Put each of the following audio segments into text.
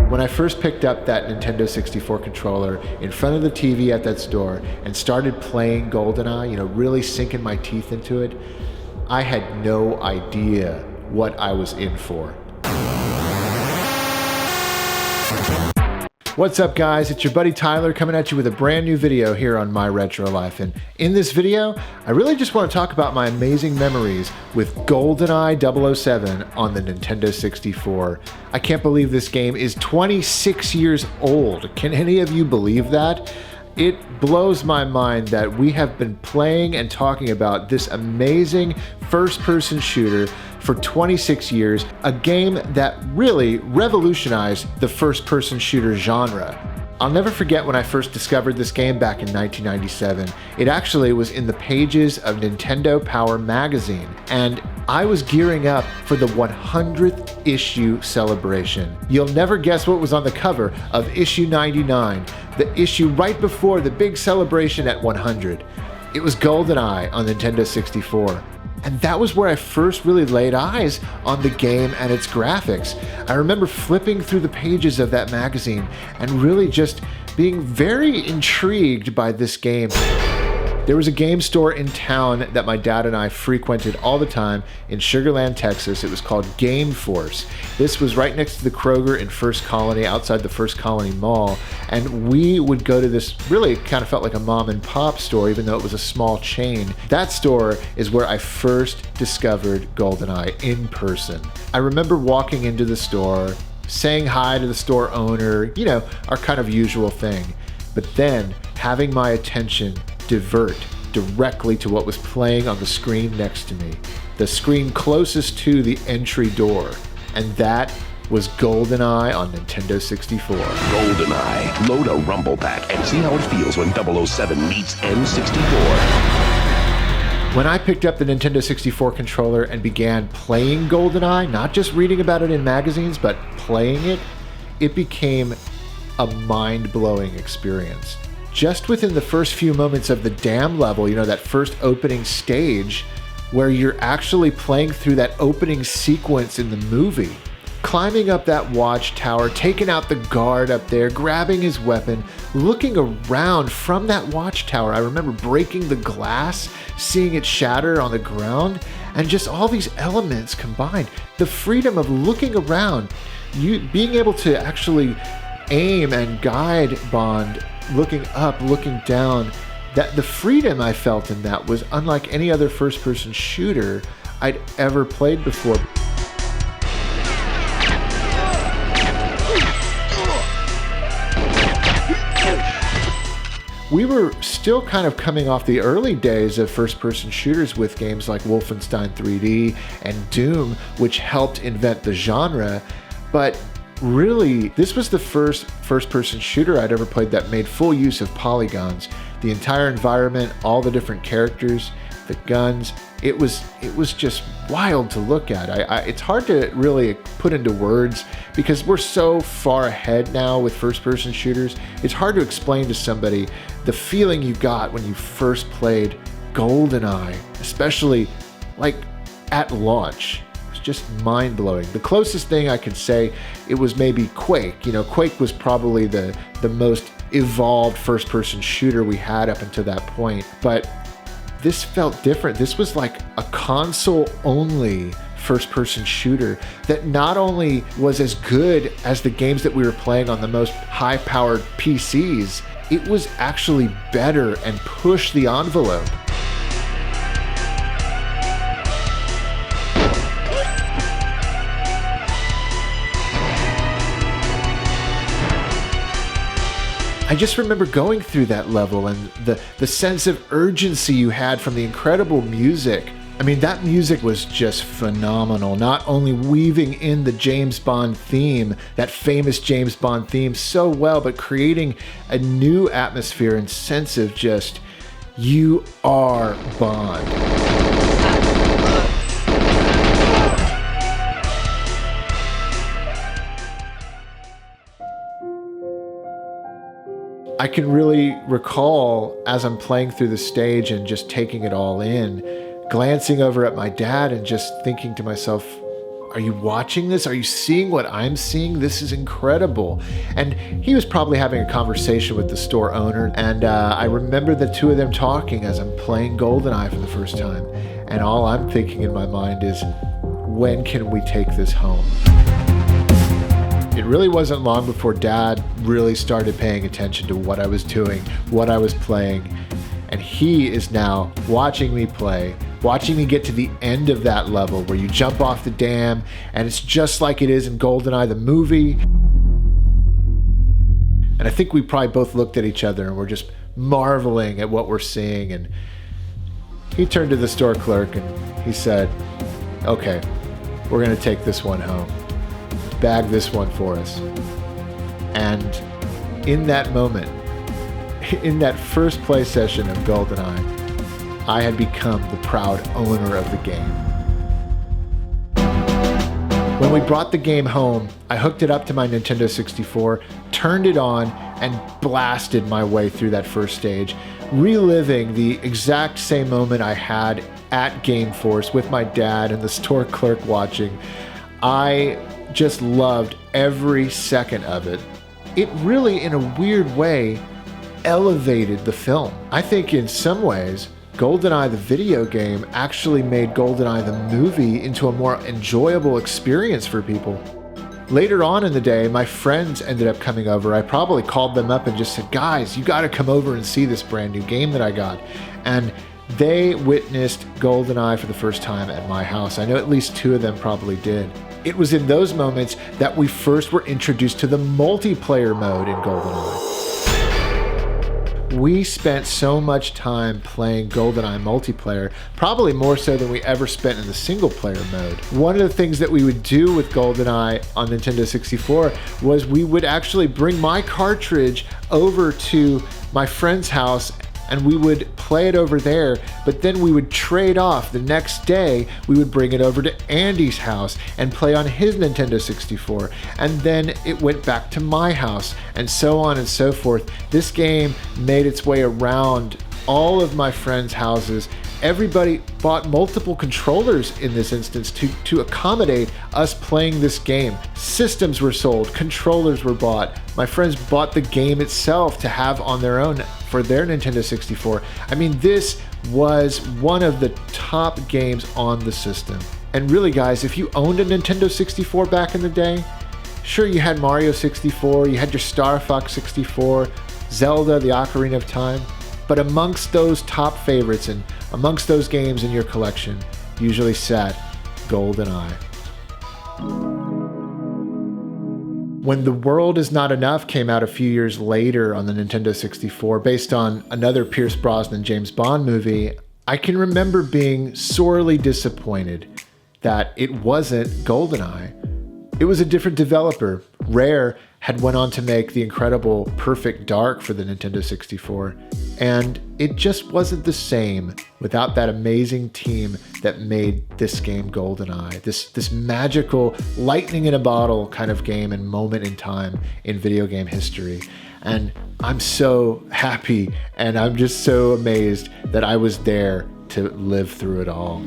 When I first picked up that Nintendo 64 controller in front of the TV at that store and started playing Goldeneye, really sinking my teeth into it, I had no idea what I was in for. What's up, guys? It's your buddy Tyler coming at you with a brand new video here on My Retro Life. And in this video, I really just want to talk about my amazing memories with Goldeneye 007 on the Nintendo 64. I can't believe this game is 26 years old. Can any of you believe that? It blows my mind that we have been playing and talking about this amazing first-person shooter for 26 years, a game that really revolutionized the first-person shooter genre. I'll never forget when I first discovered this game back in 1997. It actually was in the pages of Nintendo Power magazine, and I was gearing up for the 100th issue celebration. You'll never guess what was on the cover of issue 99, the issue right before the big celebration at 100. It was Goldeneye on Nintendo 64. And that was where I first really laid eyes on the game and its graphics. I remember flipping through the pages of that magazine and really just being very intrigued by this game. There was a game store in town that my dad and I frequented all the time in Sugar Land, Texas. It was called Game Force. This was right next to the Kroger in First Colony, outside the First Colony Mall. And we would go to this, really kind of felt like a mom and pop store, even though it was a small chain. That store is where I first discovered Goldeneye in person. I remember walking into the store, saying hi to the store owner, our kind of usual thing. But then having my attention divert directly to what was playing on the screen next to me, the screen closest to the entry door, and that was Goldeneye on Nintendo 64. Goldeneye. Load a rumble pack and see how it feels when 007 meets N64. When I picked up the Nintendo 64 controller and began playing Goldeneye, not just reading about it in magazines, but playing it, it became a mind-blowing experience. Just within the first few moments of the dam level, that first opening stage where you're actually playing through that opening sequence in the movie, climbing up that watchtower, taking out the guard up there, grabbing his weapon, looking around from that watchtower. I remember breaking the glass, seeing it shatter on the ground, and just all these elements combined. The freedom of looking around, you being able to actually aim and guide Bond, looking up, looking down, that the freedom I felt in that was unlike any other first-person shooter I'd ever played before. We were still kind of coming off the early days of first-person shooters with games like Wolfenstein 3D and Doom, which helped invent the genre, but really, this was the first-person shooter I'd ever played that made full use of polygons. The entire environment, all the different characters, the guns, it was just wild to look at. It's hard to really put into words because we're so far ahead now with first-person shooters. It's hard to explain to somebody the feeling you got when you first played Goldeneye, especially like at launch. Just mind-blowing. The closest thing I could say, it was maybe Quake. Quake was probably the most evolved first-person shooter we had up until that point. But this felt different. This was like a console-only first-person shooter that not only was as good as the games that we were playing on the most high-powered PCs, it was actually better and pushed the envelope. I just remember going through that level and the sense of urgency you had from the incredible music. I mean, that music was just phenomenal, not only weaving in the James Bond theme, that famous James Bond theme so well, but creating a new atmosphere and sense of just, you are Bond. I can really recall as I'm playing through the stage and just taking it all in, glancing over at my dad and just thinking to myself, are you watching this? Are you seeing what I'm seeing? This is incredible. And he was probably having a conversation with the store owner. And I remember the two of them talking as I'm playing Goldeneye for the first time. And all I'm thinking in my mind is, when can we take this home? It really wasn't long before Dad really started paying attention to what I was doing, what I was playing. And he is now watching me play, watching me get to the end of that level where you jump off the dam and it's just like it is in Goldeneye the movie. And I think we probably both looked at each other and we're just marveling at what we're seeing. And he turned to the store clerk and he said, okay, we're gonna take this one home. Bag this one for us. And in that moment, in that first play session of Goldeneye, I had become the proud owner of the game. When we brought the game home, I hooked it up to my Nintendo 64, turned it on, and blasted my way through that first stage, reliving the exact same moment I had at Game Force with my dad and the store clerk watching. I just loved every second of it. It really, in a weird way, elevated the film. I think in some ways, Goldeneye the video game actually made Goldeneye the movie into a more enjoyable experience for people. Later on in the day, my friends ended up coming over. I probably called them up and just said, guys, you gotta come over and see this brand new game that I got. And they witnessed Goldeneye for the first time at my house. I know at least two of them probably did. It was in those moments that we first were introduced to the multiplayer mode in Goldeneye. We spent so much time playing Goldeneye multiplayer, probably more so than we ever spent in the single player mode. One of the things that we would do with Goldeneye on Nintendo 64 was we would actually bring my cartridge over to my friend's house and we would play it over there, but then we would trade off. The next day, we would bring it over to Andy's house and play on his Nintendo 64. And then it went back to my house, and so on and so forth. This game made its way around all of my friends' houses. Everybody bought multiple controllers in this instance to accommodate us playing this game. Systems were sold, controllers were bought. My friends bought the game itself to have on their own for their Nintendo 64. I mean, this was one of the top games on the system. And really, guys, if you owned a Nintendo 64 back in the day, sure, you had Mario 64, you had your Star Fox 64, Zelda, the Ocarina of Time, but amongst those top favorites and amongst those games in your collection usually sat Goldeneye. When The World Is Not Enough came out a few years later on the Nintendo 64, based on another Pierce Brosnan James Bond movie, I can remember being sorely disappointed that it wasn't Goldeneye. It was a different developer. Rare had went on to make the incredible Perfect Dark for the Nintendo 64, and it just wasn't the same without that amazing team that made this game Goldeneye, this magical lightning in a bottle kind of game and moment in time in video game history. And I'm so happy and I'm just so amazed that I was there to live through it all.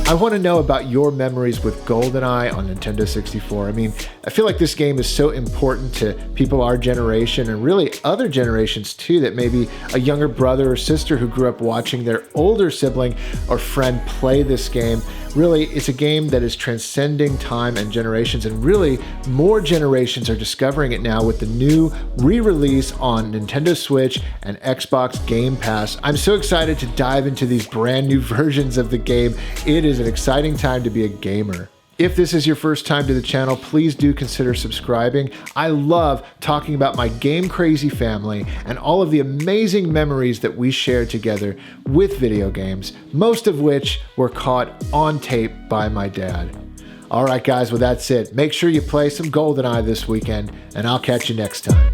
I want to know about your memories with Goldeneye on Nintendo 64. I mean, I feel like this game is so important to people our generation and really other generations too, that maybe a younger brother or sister who grew up watching their older sibling or friend play this game. Really, it's a game that is transcending time and generations, and really more generations are discovering it now with the new re-release on Nintendo Switch and Xbox Game Pass. I'm so excited to dive into these brand new versions of the game. It is an exciting time to be a gamer. If this is your first time to the channel, please do consider subscribing. I love talking about my game crazy family and all of the amazing memories that we shared together with video games, most of which were caught on tape by my dad. All right, guys, well, that's it. Make sure you play some Goldeneye this weekend, and I'll catch you next time.